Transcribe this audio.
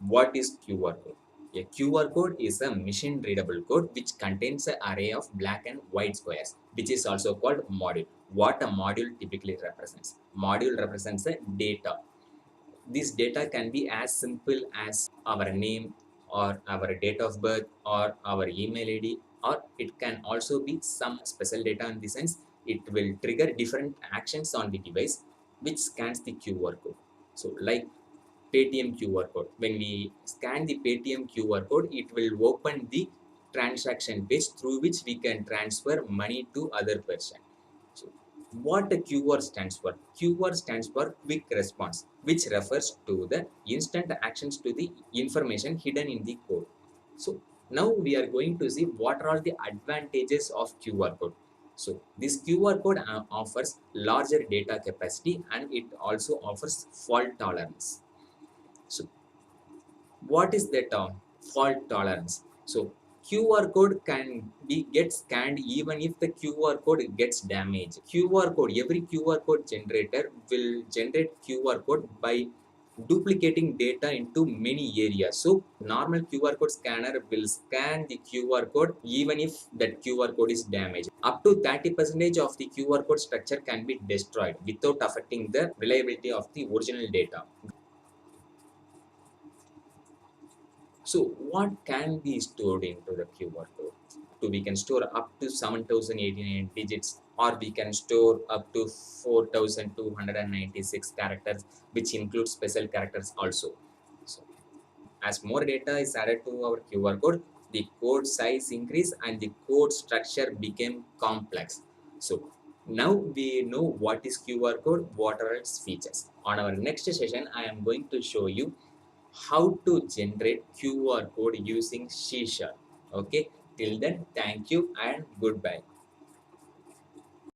What is QR code? A QR code is a machine readable code which contains an array of black and white squares, which is also called module. What a module typically represents? Module represents a data. This data can be as simple as our name or our date of birth or our email ID, or it can also be some special data in the sense it will trigger different actions on the device which scans the QR code. So like Paytm QR code. When we scan the Paytm QR code, it will open the transaction page through which we can transfer money to other person. So what the QR stands for? QR stands for quick response, which refers to the instant actions to the information hidden in the code. So now we are going to see what are the advantages of QR code. So this QR code offers larger data capacity and it also offers fault tolerance. So what is that fault tolerance? So QR code can be get scanned even if the QR code gets damaged. QR code, every QR code generator will generate QR code by duplicating data into many areas. So normal QR code scanner will scan the QR code even if that QR code is damaged. Up to 30% of the QR code structure can be destroyed without affecting the reliability of the original data. So what can be stored into the QR code? So we can store up to 7,089 digits, or we can store up to 4,296 characters, which includes special characters also. So as more data is added to our QR code, the code size increase and the code structure became complex. So now we know what is QR code, what are its features. On our next session, I am going to show you how to generate QR code using C#. Okay, till then, thank you and goodbye.